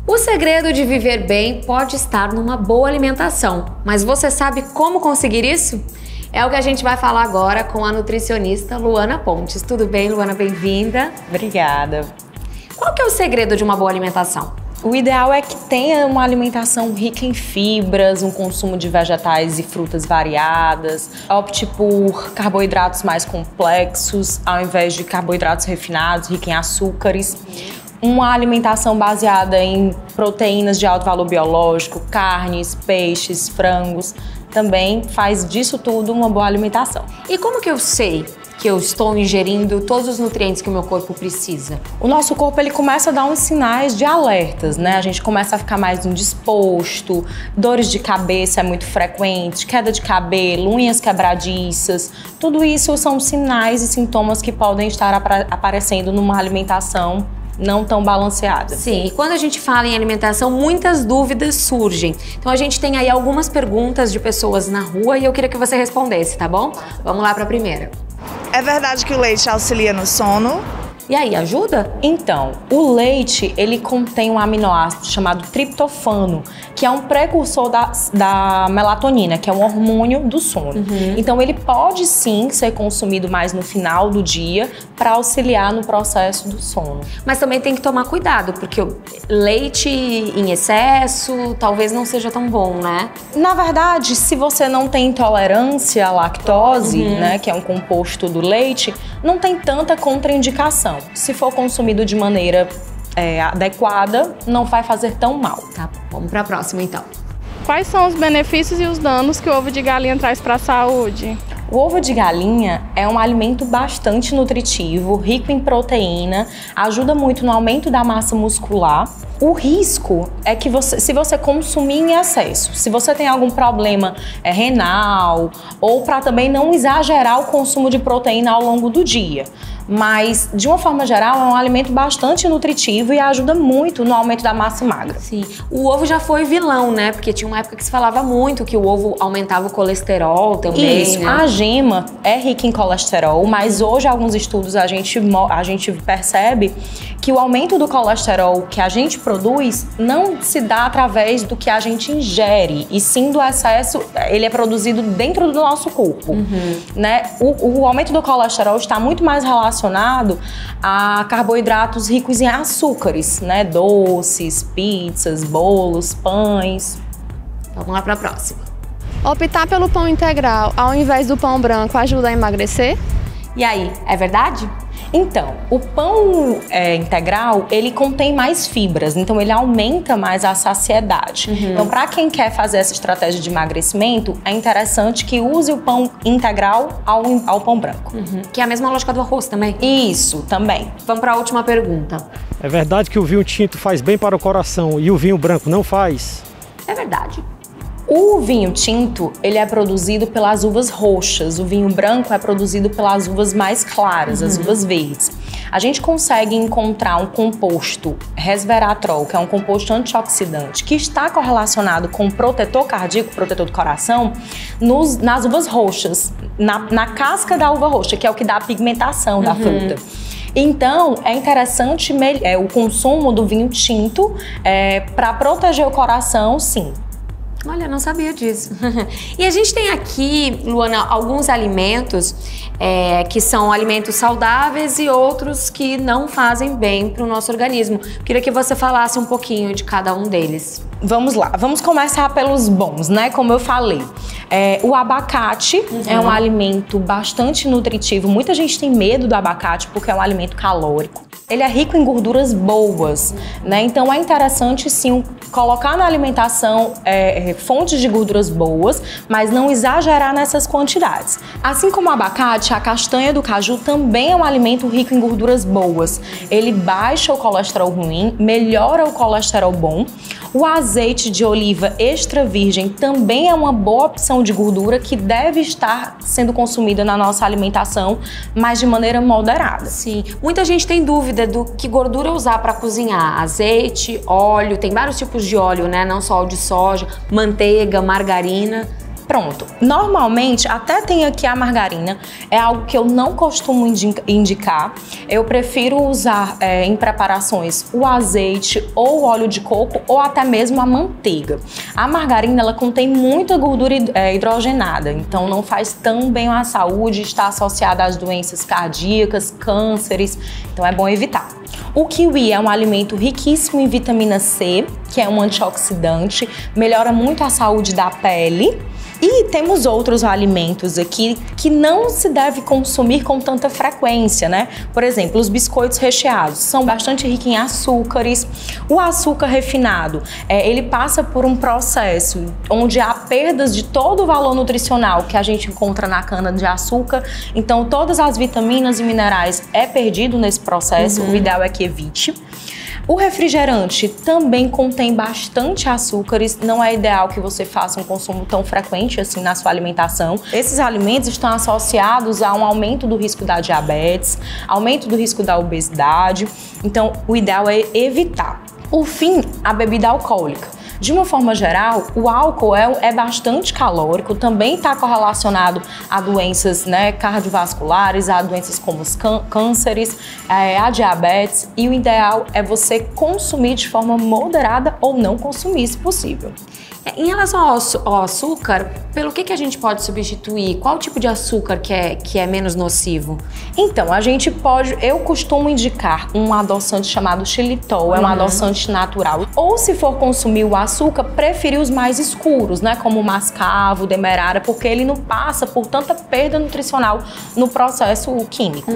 O segredo de viver bem pode estar numa boa alimentação, mas você sabe como conseguir isso? É o que a gente vai falar agora com a nutricionista Luana Pontes. Tudo bem, Luana? Bem-vinda. Obrigada. Qual que é o segredo de uma boa alimentação? O ideal é que tenha uma alimentação rica em fibras, um consumo de vegetais e frutas variadas, opte por carboidratos mais complexos, ao invés de carboidratos refinados, ricos em açúcares. Uma alimentação baseada em proteínas de alto valor biológico, carnes, peixes, frangos, também faz disso tudo uma boa alimentação. E como que eu sei que eu estou ingerindo todos os nutrientes que o meu corpo precisa? O nosso corpo ele começa a dar uns sinais de alertas, né? A gente começa a ficar mais indisposto, dores de cabeça é muito frequente, queda de cabelo, unhas quebradiças. Tudo isso são sinais e sintomas que podem estar aparecendo numa alimentação não tão balanceada. Sim, e quando a gente fala em alimentação, muitas dúvidas surgem. Então a gente tem aí algumas perguntas de pessoas na rua e eu queria que você respondesse, tá bom? Vamos lá para a primeira. É verdade que o leite auxilia no sono? E aí, ajuda? Então, o leite, ele contém um aminoácido chamado triptofano, que é um precursor da melatonina, que é um hormônio do sono. Então, ele pode sim ser consumido mais no final do dia para auxiliar no processo do sono. Mas também tem que tomar cuidado, porque o leite em excesso talvez não seja tão bom, né? Na verdade, se você não tem intolerância à lactose, né, que é um composto do leite, não tem tanta contraindicação. Se for consumido de maneira adequada, não vai fazer tão mal. Tá, vamos para a próxima então. Quais são os benefícios e os danos que o ovo de galinha traz para a saúde? O ovo de galinha é um alimento bastante nutritivo, rico em proteína, ajuda muito no aumento da massa muscular. O risco é que se você consumir em excesso, se você tem algum problema renal ou para também não exagerar o consumo de proteína ao longo do dia. Mas, de uma forma geral, é um alimento bastante nutritivo e ajuda muito no aumento da massa magra. Sim. O ovo já foi vilão, né? Porque tinha uma época que se falava muito que o ovo aumentava o colesterol também. Isso, né? A gema é rica em colesterol, mas hoje, alguns estudos, a gente percebe que o aumento do colesterol que a gente produz não se dá através do que a gente ingere, e sim do excesso, ele é produzido dentro do nosso corpo. Né? O aumento do colesterol está muito mais relacionado a carboidratos ricos em açúcares, né? Doces, pizzas, bolos, pães. Vamos lá para a próxima. Optar pelo pão integral ao invés do pão branco ajuda a emagrecer? E aí, é verdade? Então, o pão integral, ele contém mais fibras, então ele aumenta mais a saciedade. Então, para quem quer fazer essa estratégia de emagrecimento, é interessante que use o pão integral ao pão branco. Que é a mesma lógica do arroz também? Isso, também. Vamos para a última pergunta. É verdade que o vinho tinto faz bem para o coração e o vinho branco não faz? É verdade. O vinho tinto, ele é produzido pelas uvas roxas, o vinho branco é produzido pelas uvas mais claras, as uvas verdes. A gente consegue encontrar um composto resveratrol, que é um composto antioxidante, que está correlacionado com o protetor cardíaco, protetor do coração, nas uvas roxas, na casca da uva roxa, que é o que dá a pigmentação da fruta. Então, é interessante o consumo do vinho tinto para proteger o coração, sim. Olha, não sabia disso. E a gente tem aqui, Luana, alguns alimentos que são alimentos saudáveis e outros que não fazem bem para o nosso organismo. Queria que você falasse um pouquinho de cada um deles. Vamos lá, vamos começar pelos bons, né? Como eu falei, o abacate é um alimento bastante nutritivo. Muita gente tem medo do abacate porque é um alimento calórico. Ele é rico em gorduras boas, né? Então é interessante sim colocar na alimentação fontes de gorduras boas, mas não exagerar nessas quantidades. Assim como o abacate, a castanha do caju também é um alimento rico em gorduras boas. Ele baixa o colesterol ruim, melhora o colesterol bom. O azeite de oliva extra virgem também é uma boa opção de gordura que deve estar sendo consumida na nossa alimentação, mas de maneira moderada. Sim, muita gente tem dúvida do que gordura usar para cozinhar. Azeite, óleo, tem vários tipos de óleo, né? Não só óleo de soja, manteiga, margarina. Pronto. Normalmente, até tem aqui a margarina, é algo que eu não costumo indicar. Eu prefiro usar em preparações o azeite ou o óleo de coco ou até mesmo a manteiga. A margarina, ela contém muita gordura hidrogenada, então não faz tão bem à saúde, está associada às doenças cardíacas, cânceres, então é bom evitar. O kiwi é um alimento riquíssimo em vitamina C, que é um antioxidante, melhora muito a saúde da pele. E temos outros alimentos aqui que não se deve consumir com tanta frequência, né? Por exemplo, os biscoitos recheados são bastante ricos em açúcares. O açúcar refinado, ele passa por um processo onde há perdas de todo o valor nutricional que a gente encontra na cana de açúcar. Então, todas as vitaminas e minerais é perdido nesse processo. O ideal é que evite. O refrigerante também contém bastante açúcares, não é ideal que você faça um consumo tão frequente assim na sua alimentação. Esses alimentos estão associados a um aumento do risco da diabetes, aumento do risco da obesidade, então o ideal é evitar. Por fim, a bebida alcoólica. De uma forma geral, o álcool é bastante calórico, também está correlacionado a doenças, né, cardiovasculares, a doenças como os cânceres, a diabetes, e o ideal é você consumir de forma moderada ou não consumir, se possível. Em relação ao açúcar, pelo que a gente pode substituir? Qual tipo de açúcar que é menos nocivo? Então, a gente pode, eu costumo indicar um adoçante chamado xilitol, é um adoçante natural. Ou se for consumir o açúcar, preferir os mais escuros, né, como o mascavo, demerara, porque ele não passa por tanta perda nutricional no processo químico.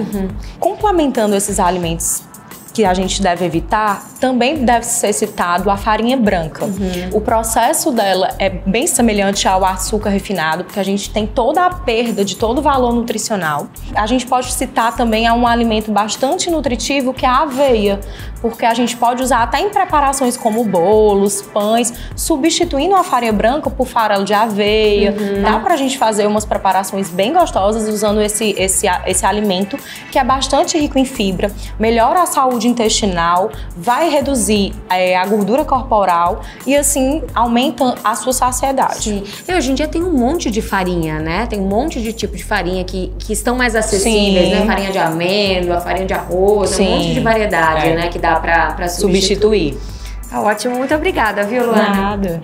Complementando esses alimentos que a gente deve evitar, também deve ser citado a farinha branca. O processo dela é bem semelhante ao açúcar refinado, porque a gente tem toda a perda de todo o valor nutricional. A gente pode citar também um alimento bastante nutritivo, que é a aveia, porque a gente pode usar até em preparações como bolos, pães, substituindo a farinha branca por farelo de aveia. Dá pra gente fazer umas preparações bem gostosas usando esse alimento, que é bastante rico em fibra, melhora a saúde intestinal, vai reduzir a gordura corporal e assim aumenta a sua saciedade. Sim. E hoje em dia tem um monte de farinha, né? Tem um monte de tipo de farinha que estão mais acessíveis, né? Farinha de amêndoa, farinha de arroz, um monte de variedade, né? Que dá pra substituir. Tá ótimo, muito obrigada, viu, Luana? Nada.